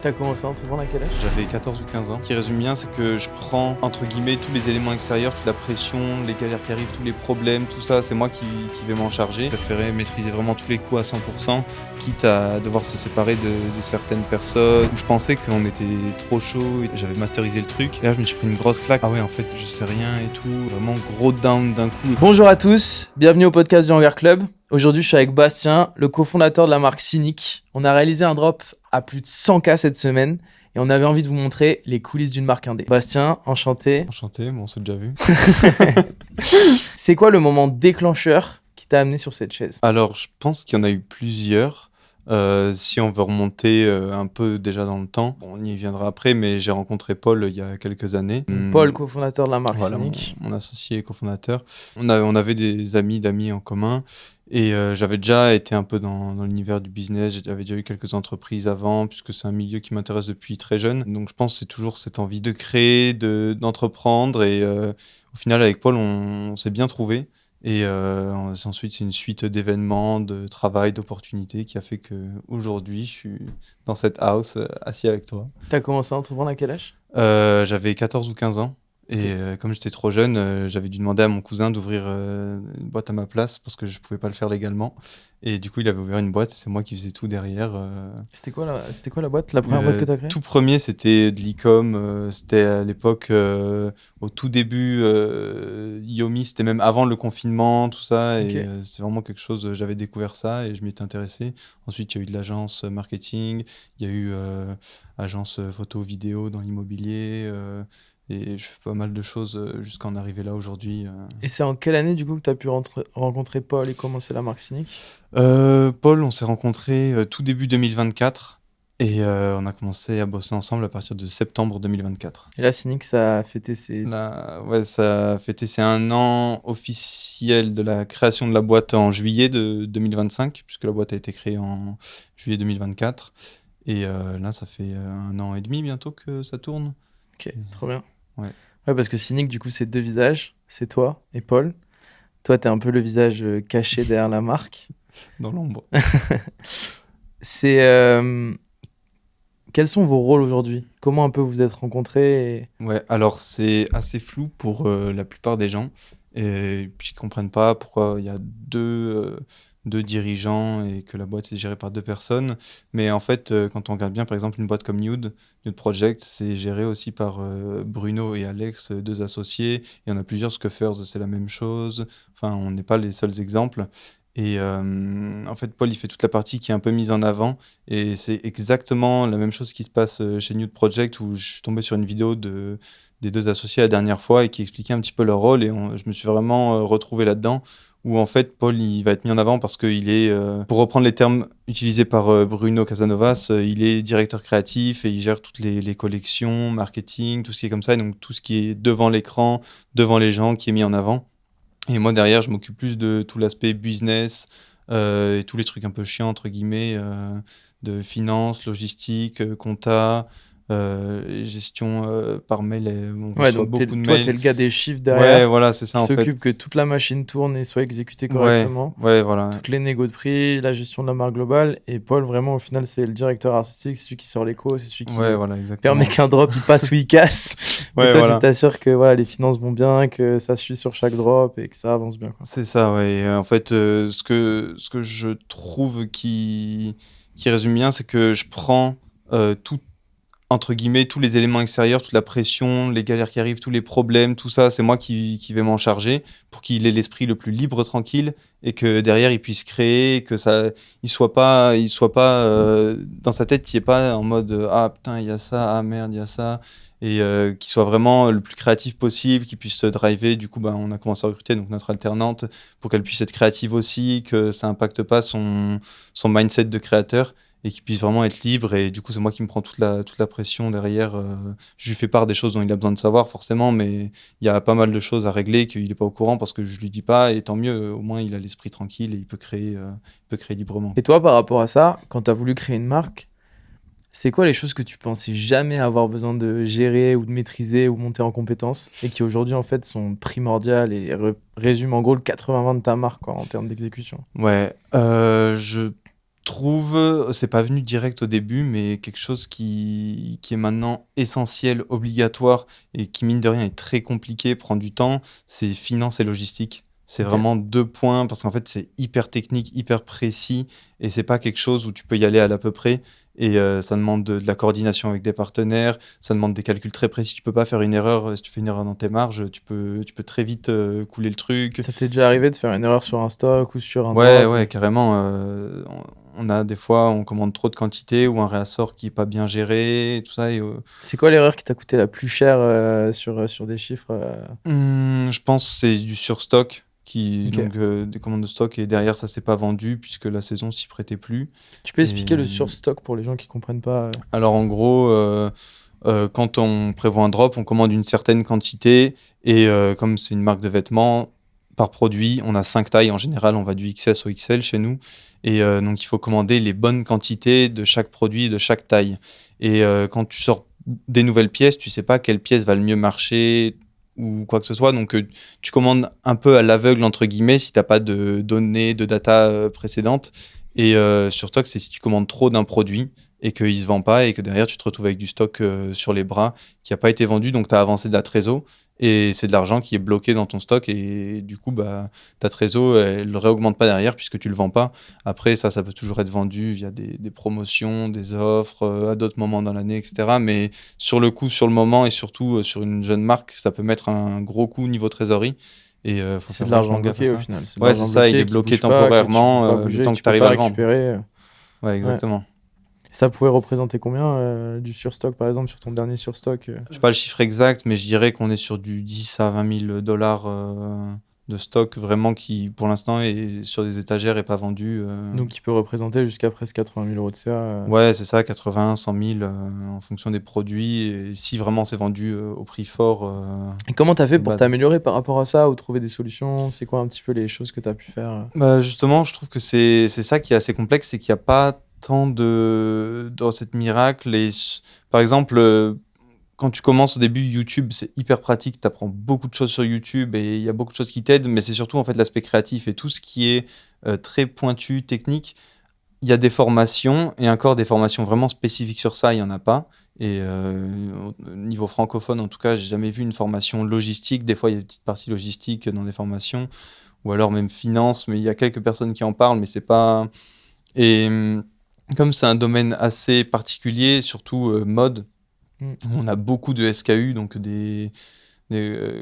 T'as commencé à entreprendre à quel âge? J'avais 14 ou 15 ans. Ce qui résume bien, c'est que je prends, entre guillemets, tous les éléments extérieurs, toute la pression, les galères qui arrivent, tous les problèmes, tout ça, c'est moi qui vais m'en charger. Je préférais maîtriser vraiment tous les coups à 100%, quitte à devoir se séparer de certaines personnes. Je pensais qu'on était trop chaud, j'avais masterisé le truc. Et là, je me suis pris une grosse claque. Ah ouais, en fait, je sais rien et tout. Vraiment gros down d'un coup. Bonjour à tous, bienvenue au podcast du Hangar Club. Aujourd'hui, je suis avec Bastien, le cofondateur de la marque Cynic. On a réalisé un drop à plus de 100K cette semaine et on avait envie de vous montrer les coulisses d'une marque indé. Bastien, enchanté. Enchanté, bon, on s'est déjà vu. C'est quoi le moment déclencheur qui t'a amené sur cette chaise? Alors, je pense qu'il y en a eu plusieurs. Si on veut remonter un peu déjà dans le temps, bon, on y viendra après, mais j'ai rencontré Paul il y a quelques années. Paul, cofondateur de la marque Voilà, Cynic. mon associé et cofondateur. On avait des d'amis en commun. Et j'avais déjà été un peu dans l'univers du business, j'avais déjà eu quelques entreprises avant, puisque c'est un milieu qui m'intéresse depuis très jeune. Donc je pense que c'est toujours cette envie de créer, d'entreprendre. Et au final, avec Paul, on s'est bien trouvé. Et ensuite, c'est une suite d'événements, de travail, d'opportunités qui a fait qu'aujourd'hui, je suis dans cette house, assis avec toi. T'as commencé à entreprendre à quel âge? J'avais 14 ou 15 ans. Et comme j'étais trop jeune, j'avais dû demander à mon cousin d'ouvrir une boîte à ma place parce que je pouvais pas le faire légalement. Et du coup, il avait ouvert une boîte et c'est moi qui faisais tout derrière. C'était quoi la boîte, la première boîte que t'as créée? Tout premier, c'était de l'e-com. C'était à l'époque, au tout début, Yomi, c'était même avant le confinement, tout ça. Ok. Et c'est vraiment quelque chose, j'avais découvert ça et je m'y étais intéressé. Ensuite, il y a eu de l'agence marketing, il y a eu agence photo, vidéo dans l'immobilier. Et je fais pas mal de choses jusqu'à en arriver là aujourd'hui. Et c'est en quelle année du coup que t'as pu rencontrer Paul et commencer la marque Cynic? Paul, on s'est rencontrés tout début 2024 et on a commencé à bosser ensemble à partir de septembre 2024. Et là, Cynic, ça a fêté ses... Là, ouais, ça a fêté ses 1 an officiel de la création de la boîte en juillet de 2025, puisque la boîte a été créée en juillet 2024. Et là, ça fait 1 an et demi bientôt que ça tourne. Ok, trop bien. Ouais. Ouais, parce que Cynic, du coup, c'est deux visages. C'est toi et Paul. Toi, t'es un peu le visage caché derrière la marque. Dans l'ombre. C'est... Quels sont vos rôles aujourd'hui? Comment un peu vous êtes rencontrés Ouais, alors c'est assez flou pour la plupart des gens. Et puis ils comprennent pas pourquoi il y a deux dirigeants et que la boîte est gérée par 2 personnes. Mais en fait, quand on regarde bien, par exemple, une boîte comme Nude Project, c'est géré aussi par Bruno et Alex, 2 associés. Il y en a plusieurs, Scuffers, c'est la même chose. Enfin, on n'est pas les seuls exemples. Et en fait, Paul, il fait toute la partie qui est un peu mise en avant. Et c'est exactement la même chose qui se passe chez Nude Project, où je suis tombé sur une vidéo des 2 associés la dernière fois et qui expliquait un petit peu leur rôle. Et je me suis vraiment retrouvé là-dedans, où en fait, Paul, il va être mis en avant parce qu'il est, pour reprendre les termes utilisés par Bruno Casanovas, il est directeur créatif et il gère toutes les collections, marketing, tout ce qui est comme ça. Et donc, tout ce qui est devant l'écran, devant les gens, qui est mis en avant. Et moi, derrière, je m'occupe plus de tout l'aspect business et tous les trucs un peu chiants, entre guillemets, de finance, logistique, compta, gestion par mail. On Ouais, reçoit donc beaucoup de toi, t'es mails. le gars des chiffres Ouais, derrière, voilà, c'est ça qui en fait. s'occupe que toute la machine tourne et soit exécutée Ouais, correctement. ouais, voilà. Toutes les négos de prix, la gestion de la marque globale. Et Paul, vraiment, au final, c'est le directeur artistique, c'est celui qui sort l'écho, c'est celui qui Ouais, voilà, exactement. permet qu'un drop il passe ou il casse. Et Ouais, toi, voilà. tu t'assures que voilà, les finances vont bien, que ça suit sur chaque drop et que ça avance bien, quoi. C'est ça, ouais. Et, en fait, ce que je trouve qui résume bien, c'est que je prends tout, entre guillemets, tous les éléments extérieurs, toute la pression, les galères qui arrivent, tous les problèmes, tout ça, c'est moi qui vais m'en charger pour qu'il ait l'esprit le plus libre, tranquille, et que derrière, il puisse créer, que ça, il soit pas dans sa tête, il n'est pas en mode ah putain, il y a ça, ah merde, il y a ça, et qu'il soit vraiment le plus créatif possible, qu'il puisse se driver. Du coup, on a commencé à recruter donc notre alternante pour qu'elle puisse être créative aussi, que ça impacte pas son mindset de créateur et qu'il puisse vraiment être libre. Et du coup, c'est moi qui me prends toute la pression derrière. Je lui fais part des choses dont il a besoin de savoir, forcément, mais il y a pas mal de choses à régler qu'il n'est pas au courant parce que je lui dis pas. Et tant mieux, au moins, il a l'esprit tranquille et il peut créer librement. Et toi, par rapport à ça, quand tu as voulu créer une marque, c'est quoi les choses que tu pensais jamais avoir besoin de gérer ou de maîtriser ou monter en compétences et qui aujourd'hui en fait sont primordiales et résument en gros le 80-20 de ta marque, quoi, en termes d'exécution? Ouais, je trouve, c'est pas venu direct au début, mais quelque chose qui est maintenant essentiel, obligatoire et qui, mine de rien, est très compliqué, prend du temps, c'est finance et logistique. C'est Ok. vraiment 2 points parce qu'en fait, c'est hyper technique, hyper précis et c'est pas quelque chose où tu peux y aller à l'à peu près. Et ça demande de la coordination avec des partenaires, ça demande des calculs très précis. Tu peux pas faire une erreur. Si tu fais une erreur dans tes marges, tu peux très vite couler le truc. Ça t'est déjà arrivé de faire une erreur sur un stock ou sur un Ouais, drop? ouais, carrément. On a des fois, on commande trop de quantité ou un réassort qui est pas bien géré, et tout ça. C'est quoi l'erreur qui t'a coûté la plus chère sur des chiffres? Je pense que c'est du surstock, Ok. donc des commandes de stock, et derrière ça s'est pas vendu puisque la saison s'y prêtait plus. Tu peux Et expliquer le surstock pour les gens qui comprennent pas? alors en gros, quand on prévoit un drop, on commande une certaine quantité et comme c'est une marque de vêtements, par produit, on a 5 tailles en général, on va du XS au XL chez nous. Et donc il faut commander les bonnes quantités de chaque produit, de chaque taille. Et quand tu sors des nouvelles pièces, tu sais pas quelle pièce va le mieux marcher ou quoi que ce soit. Donc tu commandes un peu à l'aveugle, entre guillemets, si tu n'as pas de données, de data précédentes. Et surtout que c'est si tu commandes trop d'un produit et qu'il ne se vend pas et que derrière tu te retrouves avec du stock sur les bras qui n'a pas été vendu, donc tu as avancé de la trésor et c'est de l'argent qui est bloqué dans ton stock et du coup bah, ta trésor elle ne réaugmente pas derrière puisque tu ne le vends pas. Après ça peut toujours être vendu via des promotions, des offres à d'autres moments dans l'année, etc. Mais sur le coup, sur le moment et surtout sur une jeune marque, ça peut mettre un gros coup niveau trésorerie et faut C'est faire de l'argent vachement gaffe à bloqué au ça. final. C'est de Ouais, c'est l'argent ça, il est bloqué qui bloqué bouge pas, que tu peux temporairement pas le bouger, temps que que tu tu peux arrives pas à le vendre. récupérer. Ouais, Ouais. exactement. Ça pourrait représenter combien du surstock, par exemple, sur ton dernier surstock? Je sais pas le chiffre exact, mais je dirais qu'on est sur du 10 à 20 000 dollars de stock vraiment qui, pour l'instant, est sur des étagères et pas vendu. Donc, qui peut représenter jusqu'à presque 80 000 euros de CA. Ouais, c'est ça, 80, 100 000 en fonction des produits. Et si vraiment c'est vendu au prix fort Et comment t'as fait de pour base. t'améliorer par rapport à ça ou trouver des solutions? C'est quoi un petit peu les choses que t'as pu faire? Bah, justement, je trouve que c'est ça qui est assez complexe, c'est qu'il n'y a pas tant de recettes miracles. Par exemple, quand tu commences au début, YouTube, c'est hyper pratique. Tu apprends beaucoup de choses sur YouTube et il y a beaucoup de choses qui t'aident, mais c'est surtout en fait l'aspect créatif et tout ce qui est très pointu, technique. Il y a des formations et encore des formations vraiment spécifiques sur ça, il n'y en a pas. Et au niveau francophone, en tout cas, j'ai jamais vu une formation logistique. Des fois, il y a des petites parties logistiques dans des formations ou alors même finance, mais il y a quelques personnes qui en parlent, mais c'est pas. Et comme c'est un domaine assez particulier, surtout mode, Hmm. on a beaucoup de SKU, donc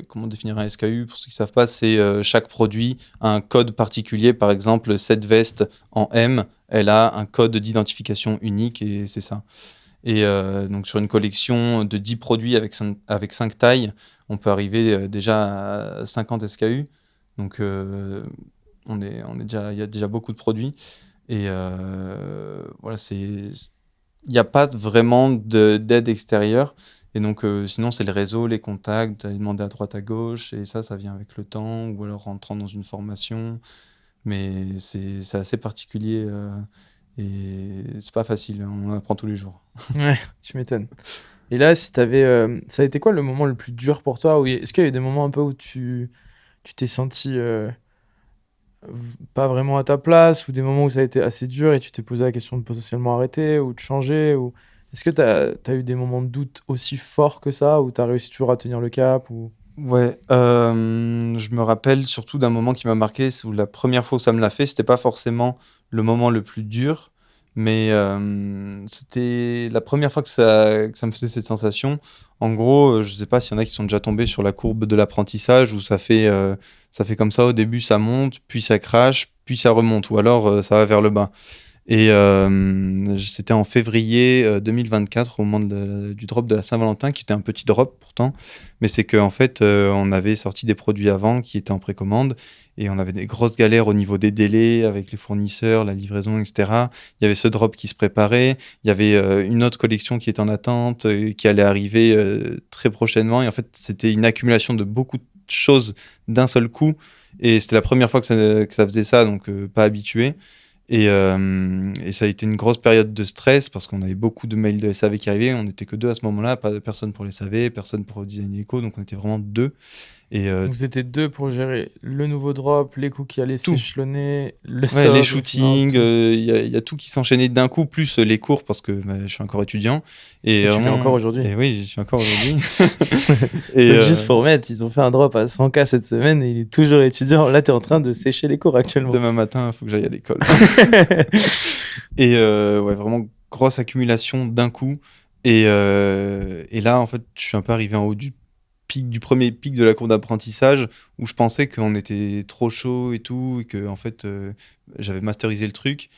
comment définir un SKU pour ceux qui ne savent pas, c'est chaque produit a un code particulier. Par exemple, cette veste en M, elle a un code d'identification unique et c'est ça. Et donc sur une collection de 10 produits avec 5 tailles, on peut arriver déjà à 50 SKU. Donc on est déjà, il y a déjà beaucoup de produits. Et voilà, il n'y a pas vraiment d'aide extérieure. Et donc, sinon, c'est le réseau, les contacts, aller demander à droite, à gauche. Et ça vient avec le temps, ou alors rentrant dans une formation. Mais c'est assez particulier et c'est pas facile. On en apprend tous les jours. Ouais, tu m'étonnes. Et là, si t'avais, ça a été quoi le moment le plus dur pour toi? Est-ce qu'il y a eu des moments un peu où tu t'es senti pas vraiment à ta place, ou des moments où ça a été assez dur et tu t'es posé la question de potentiellement arrêter ou de changer, ou est-ce que t'as eu des moments de doute aussi forts que ça, où t'as réussi toujours à tenir le cap, ou... Ouais, je me rappelle surtout d'un moment qui m'a marqué, c'est où la première fois où ça me l'a fait, c'était pas forcément le moment le plus dur, mais c'était la première fois que ça me faisait cette sensation. En gros, je sais pas s'il y en a qui sont déjà tombés sur la courbe de l'apprentissage où ça fait comme ça, au début ça monte, puis ça crache, puis ça remonte, ou alors ça va vers le bas. Et c'était en février 2024, au moment du drop de la Saint-Valentin, qui était un petit drop pourtant. Mais c'est qu'en fait, on avait sorti des produits avant qui étaient en précommande et on avait des grosses galères au niveau des délais avec les fournisseurs, la livraison, etc. Il y avait ce drop qui se préparait. Il y avait une autre collection qui était en attente, qui allait arriver très prochainement. Et en fait, c'était une accumulation de beaucoup de choses d'un seul coup. Et c'était la première fois que ça faisait ça, donc pas habitué. Et ça a été une grosse période de stress parce qu'on avait beaucoup de mails de SAV qui arrivaient. On n'était que deux à ce moment-là, pas de personne pour les SAV, personne pour Design Eco, donc on était vraiment deux. Et Vous étiez deux pour gérer le nouveau drop, les coups qui allaient tout. s'échelonner, le Ouais, stock, les le finance, shootings, tout. il y a tout qui s'enchaînait d'un coup, plus les cours parce que je suis encore étudiant. Et Et tu l'es encore vraiment, aujourd'hui. et oui, j'y suis encore aujourd'hui. Et Donc juste pour remettre, ils ont fait un drop à 100K cette semaine et il est toujours étudiant. Là, t'es en train de sécher les cours actuellement. demain matin, il faut que j'aille à l'école. Et ouais, vraiment grosse accumulation d'un coup. Et là, en fait, je suis un peu arrivé en haut du premier pic de la courbe d'apprentissage où je pensais qu'on était trop chaud et tout, et que en fait, j'avais masterisé le truc.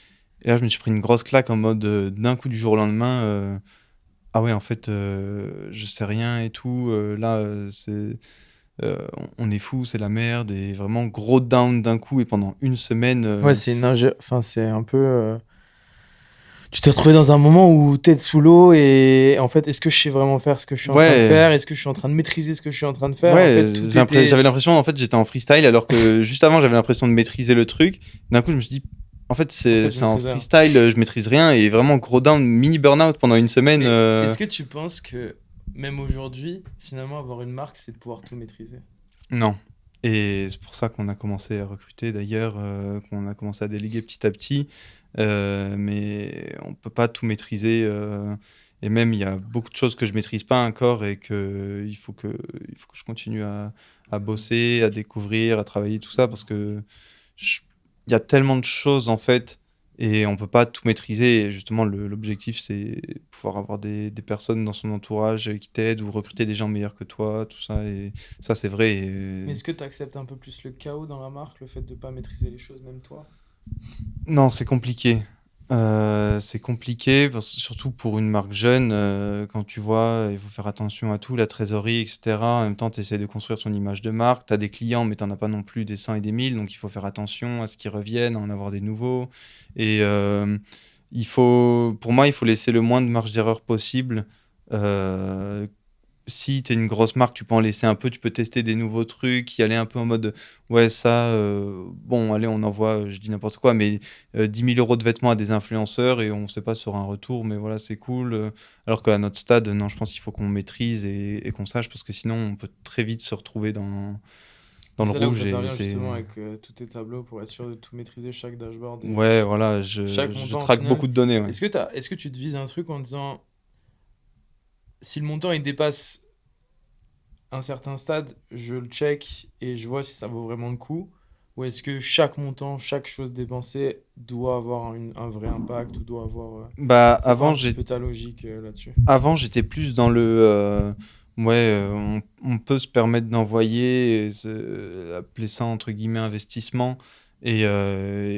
Et là, je me suis pris une grosse claque en mode d'un coup du jour au lendemain. Ah ouais, en fait, je sais rien et tout. Là, on est fou, c'est la merde. Et vraiment gros down d'un coup et pendant une semaine. Ouais, enfin, c'est un peu. Tu t'es retrouvé dans un moment où tête sous l'eau et en fait, est-ce que je sais vraiment faire ce que je suis en train de Ouais, faire? Est-ce que je suis en train de maîtriser ce que je suis en train de faire? En fait, ouais, tout était. j'avais l'impression, en fait, j'étais en freestyle alors que juste avant, j'avais l'impression de maîtriser le truc. D'un coup, je me suis dit, en fait, En fait, je c'est en maîtrisais rien. freestyle, je maîtrise rien et vraiment gros down, mini burn-out pendant une semaine. Mais est-ce que tu penses que même aujourd'hui, finalement, avoir une marque, c'est de pouvoir tout maîtriser? Non. Et c'est pour ça qu'on a commencé à recruter d'ailleurs, qu'on a commencé à déléguer petit à petit. Mais on peut pas tout maîtriser. Et même, il y a beaucoup de choses que je maîtrise pas encore et il faut que je continue à bosser, à découvrir, à travailler, tout ça, parce que je- il y a tellement de choses en fait. Et on peut pas tout maîtriser. Et justement, l'objectif, c'est pouvoir avoir des personnes dans son entourage qui t'aident ou recruter des gens meilleurs que toi, tout ça. Et ça, c'est vrai. Mais est-ce que tu acceptes un peu plus le chaos dans la marque, le fait de pas maîtriser les choses, même toi? Non, c'est compliqué. C'est compliqué, surtout pour une marque jeune, quand tu vois, il faut faire attention à tout, la trésorerie, etc. En même temps, tu essaies de construire ton image de marque. Tu as des clients, mais tu n'en as pas non plus des 100 et des 1000, donc il faut faire attention à ce qu'ils reviennent, à en avoir des nouveaux. Et pour moi, il faut laisser le moins de marge d'erreur possible. Euh, Si tu es une grosse marque, tu peux en laisser un peu, tu peux tester des nouveaux trucs, y aller un peu en mode ouais, ça, bon, allez, on envoie, je dis n'importe quoi, mais 10 000 euros de vêtements à des influenceurs et on ne sait pas sur un retour, mais voilà, c'est cool. Alors qu'à notre stade, non, je pense qu'il faut qu'on maîtrise et qu'on sache parce que sinon, on peut très vite se retrouver dans Et le c'est là où rouge tu et interviens c'est. justement avec tous tes tableaux pour être sûr de tout maîtriser, chaque dashboard et Ouais, voilà, chaque je montant au traque final. beaucoup de données, ouais. Est-ce que tu te vises un truc en disant si le montant il dépasse un certain stade, je le check et je vois si ça vaut vraiment le coup? Ou est-ce que chaque montant, chaque chose dépensée doit avoir un vrai impact ou doit avoir. Bah, C'est quoi un petit peu ta logique là-dessus? avant, j'étais plus dans le ouais, on peut se permettre d'envoyer, appeler ça entre guillemets investissement et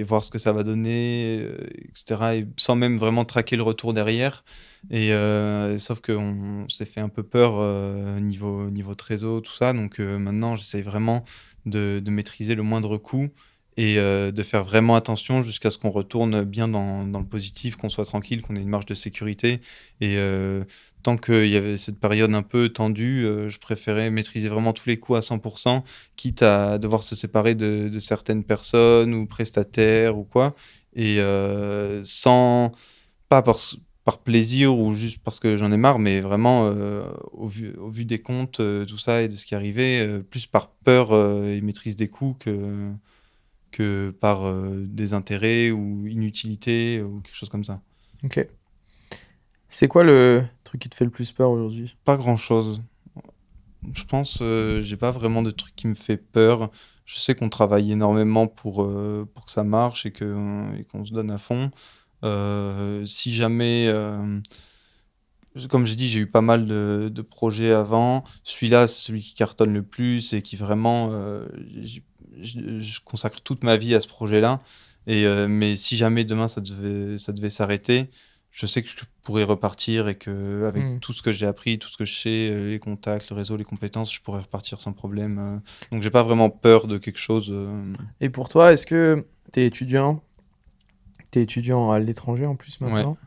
voir ce que ça va donner, etc. Et sans même vraiment traquer le retour derrière. Et sauf qu'on s'est fait un peu peur niveau trésor, tout ça. Donc maintenant, j'essaye vraiment de maîtriser le moindre coût et de faire vraiment attention jusqu'à ce qu'on retourne bien dans le positif, qu'on soit tranquille, qu'on ait une marge de sécurité. Et tant qu'il y avait cette période un peu tendue, je préférais maîtriser vraiment tous les coûts à 100%, quitte à devoir se séparer de certaines personnes ou prestataires ou quoi. Et sans, pas par plaisir ou juste parce que j'en ai marre, mais vraiment au vu des comptes, tout ça et de ce qui arrivait, plus par peur et maîtrise des coûts que par des intérêts ou inutilité ou quelque chose comme ça. Ok. C'est quoi le truc qui te fait le plus peur aujourd'hui? Pas grand-chose. Je pense, j'ai pas vraiment de truc qui me fait peur. Je sais qu'on travaille énormément pour que ça marche et qu'on se donne à fond. Si jamais, comme j'ai dit, j'ai eu pas mal de projets avant. Celui-là, c'est celui qui cartonne le plus et qui vraiment, je consacre toute ma vie à ce projet-là. Mais si jamais demain ça devait s'arrêter, je sais que je pourrais repartir et que avec Hmm. tout ce que j'ai appris, tout ce que je sais, les contacts, le réseau, les compétences, je pourrais repartir sans problème. Donc j'ai pas vraiment peur de quelque chose. Et pour toi, est-ce que t'es étudiant à l'étranger en plus Ouais, maintenant?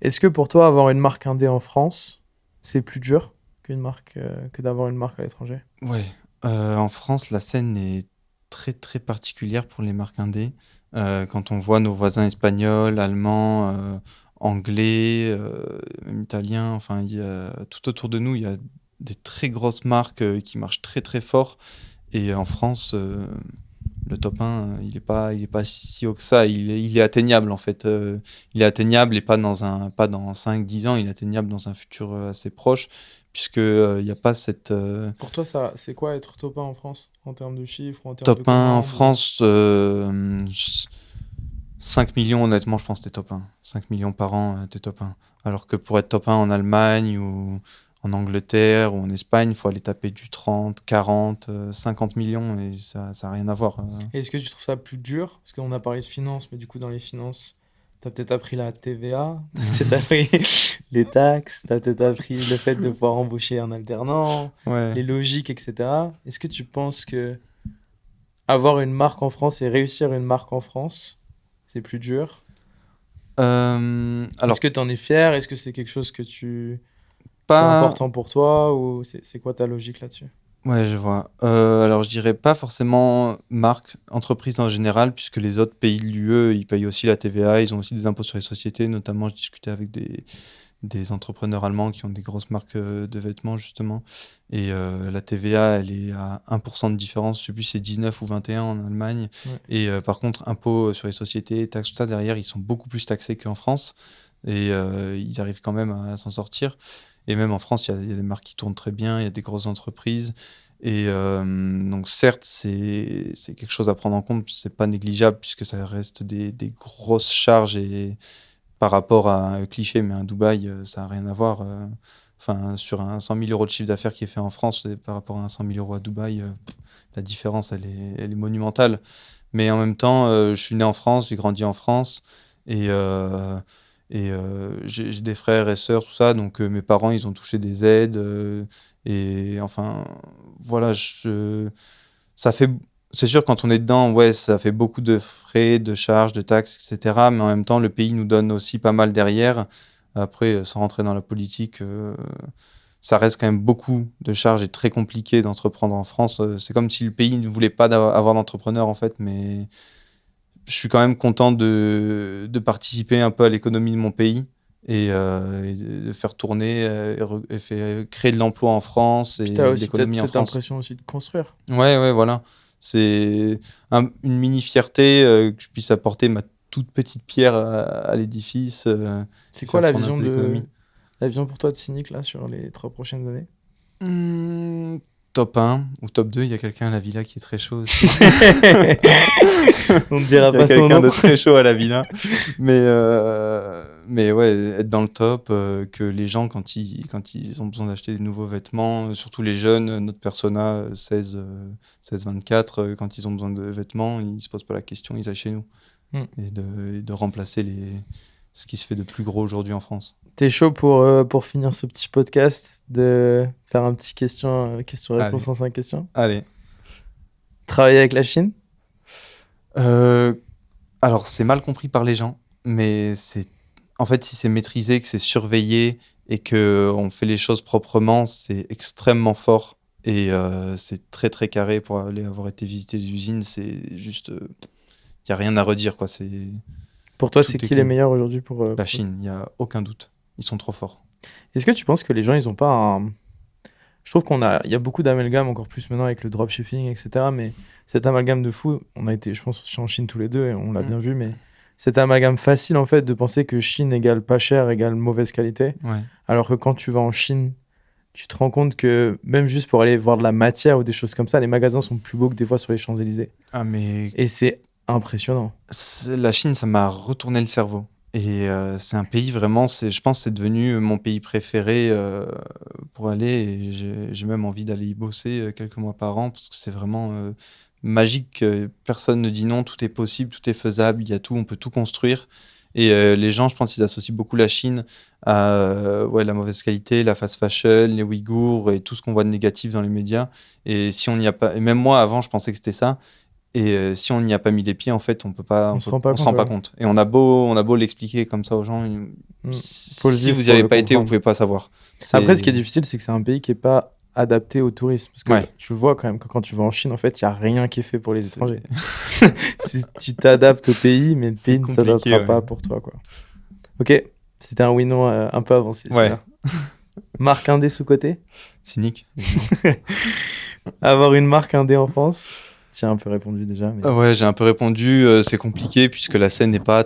Est-ce que pour toi, avoir une marque indé en France, c'est plus dur que d'avoir une marque à l'étranger? ouais. En France, la scène est très très particulière pour les marques indé. Quand on voit nos voisins espagnols, allemands, anglais, même italiens, enfin, tout autour de nous, il y a des très grosses marques qui marchent très très fort. Et en France, le top 1, il est pas si haut que ça. Il est atteignable en fait. Il est atteignable et pas dans 5-10 ans. Il est atteignable dans un futur assez proche, puisque il n'y a pas cette Pour toi, c'est quoi être top 1 en France, en termes de chiffres ou en termes de top 1 en commandes France. 5 millions, honnêtement, je pense que t'es top 1. 5 millions par an, t'es top 1. Alors que pour être top 1 en Allemagne ou en Angleterre ou en Espagne, il faut aller taper du 30, 40, 50 millions et ça n'a rien à voir. Et est-ce que tu trouves ça plus dur? Parce qu'on a parlé de finances, mais du coup, dans les finances, t'as peut-être appris la TVA, t'as peut-être appris les taxes, t'as peut-être appris le fait de pouvoir embaucher un alternant, Ouais. les logiques, etc. Est-ce que tu penses que avoir une marque en France et réussir une marque en France, c'est plus dur? Alors, Est-ce que tu en es fier? Est-ce que c'est quelque chose qui est pas. important pour toi? Ou c'est quoi ta logique là-dessus? Ouais, je vois. Alors, je dirais pas forcément marque, entreprise en général, puisque les autres pays de l'UE, ils payent aussi la TVA, ils ont aussi des impôts sur les sociétés. Notamment, je discutais avec des entrepreneurs allemands qui ont des grosses marques de vêtements, justement. Et la TVA, elle est à 1% de différence. Je sais plus si c'est 19 ou 21 en Allemagne. Ouais. Et par contre, impôts sur les sociétés, taxes, tout ça, derrière, ils sont beaucoup plus taxés qu'en France. Et ils arrivent quand même à s'en sortir. Et même en France, il y a des marques qui tournent très bien, il y a des grosses entreprises. Et donc, certes, c'est quelque chose à prendre en compte, c'est pas négligeable puisque ça reste des grosses charges et par rapport à un cliché, mais un Dubaï, ça n'a rien à voir. Enfin, sur un 100 000 euros de chiffre d'affaires qui est fait en France et par rapport à un 100 000 euros à Dubaï, la différence, elle est monumentale. Mais en même temps, je suis né en France, j'ai grandi en France et, j'ai des frères et sœurs, tout ça. Donc, mes parents, ils ont touché des aides. Et enfin, voilà, ça fait. C'est sûr, quand on est dedans, ouais, ça fait beaucoup de frais, de charges, de taxes, etc. Mais en même temps, le pays nous donne aussi pas mal derrière. Après, sans rentrer dans la politique, ça reste quand même beaucoup de charges et très compliqué d'entreprendre en France. C'est comme si le pays ne voulait pas avoir d'entrepreneurs, en fait. Mais je suis quand même content de participer un peu à l'économie de mon pays et de faire tourner créer de l'emploi en France et Puis tu as de aussi peut-être l'économie en cette France. impression aussi de construire. Ouais, ouais, voilà. C'est une mini fierté que je puisse apporter ma toute petite pierre à l'édifice C'est et quoi faire tourner un peu l'économie. la vision pour toi de Cynic là sur les 3 prochaines années? Top 1 ou top 2, il y a quelqu'un à la villa qui est très chaud aussi. On ne dira Il y a pas son quelqu'un nom. de très chaud à la villa. Mais ouais, être dans le top, que les gens, quand ils ont besoin d'acheter des nouveaux vêtements, surtout les jeunes, notre persona 16-24, quand ils ont besoin de vêtements, ils se posent pas la question, ils aillent chez nous. Hmm. Et de remplacer ce qui se fait de plus gros aujourd'hui en France. T'es chaud pour finir ce petit podcast de faire un petit question-réponse Allez. en 5 questions? Allez. Travailler avec la Chine? Alors, c'est mal compris par les gens, mais en fait, si c'est maîtrisé, que c'est surveillé et qu'on fait les choses proprement, c'est extrêmement fort. Et c'est très, très carré pour avoir été visiter les usines. C'est juste. Il n'y a rien à redire, quoi. Pour toi, Tout c'est est qui les clean. meilleurs aujourd'hui pour... La Chine, il n'y a aucun doute. Ils sont trop forts. Est-ce que tu penses que les gens, ils ont pas un... Je trouve il y a beaucoup d'amalgames, encore plus maintenant avec le dropshipping, etc. Mais cet amalgame de fou, on a été, je pense, aussi en Chine tous les deux et on l'a bien vu, mais cet amalgame facile, en fait, de penser que Chine égale pas cher, égale mauvaise qualité. Ouais. Alors que quand tu vas en Chine, tu te rends compte que même juste pour aller voir de la matière ou des choses comme ça, les magasins sont plus beaux que des fois sur les Champs-Élysées. Ah, mais Et c'est impressionnant. la Chine, ça m'a retourné le cerveau. Et c'est un pays vraiment, je pense que c'est devenu mon pays préféré pour aller. Et j'ai même envie d'aller y bosser quelques mois par an parce que c'est vraiment magique. Personne ne dit non, tout est possible, tout est faisable, il y a tout, on peut tout construire. Et les gens, je pense, ils associent beaucoup la Chine à ouais, la mauvaise qualité, la fast fashion, les Ouïghours et tout ce qu'on voit de négatif dans les médias. Et si on n'y a pas, et même moi avant, je pensais que c'était ça. Et si on n'y a pas mis les pieds, en fait, on Se rend pas se rend compte, pas ouais. compte. Et on a beau l'expliquer comme ça aux gens, Faut le si vivre vous n'y pour avez le pas été, vous comprendre. pouvez pas savoir. Après, ce qui est difficile, c'est que c'est un pays qui est pas adapté au tourisme. Parce que Ouais. tu le vois quand même que quand tu vas en Chine, en fait, il n'y a rien qui est fait pour les C'est- étrangers. Si tu t'adaptes au pays, mais le C'est pays ne compliqué, s'adaptera ouais. pas pour toi, quoi. Ok, c'était un oui-non un peu avancé. Ouais. Super. Marque indé sous-côté? Cynique. Avoir une marque indé en France? Tu as un peu répondu déjà. Mais... Ah ouais, j'ai un peu répondu. C'est compliqué puisque la scène n'est pas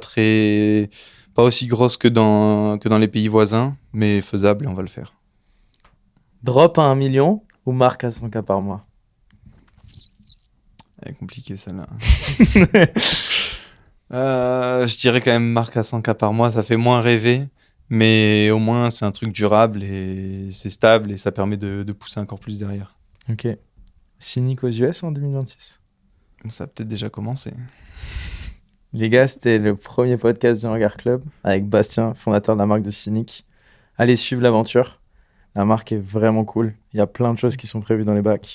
aussi grosse que dans les pays voisins, mais faisable et on va le faire. Drop à 1 million ou marque à 100K par mois? Elle est compliquée celle-là. Je dirais quand même marque à 100K par mois, ça fait moins rêver, mais au moins c'est un truc durable et c'est stable et ça permet de pousser encore plus derrière. Ok. Cynique aux US en 2026? Ça a peut-être déjà commencé. Les gars, c'était le premier podcast du Regard Club avec Bastien, fondateur de la marque de Cynique. Allez suivre l'aventure. La marque est vraiment cool. Il y a plein de choses qui sont prévues dans les bacs.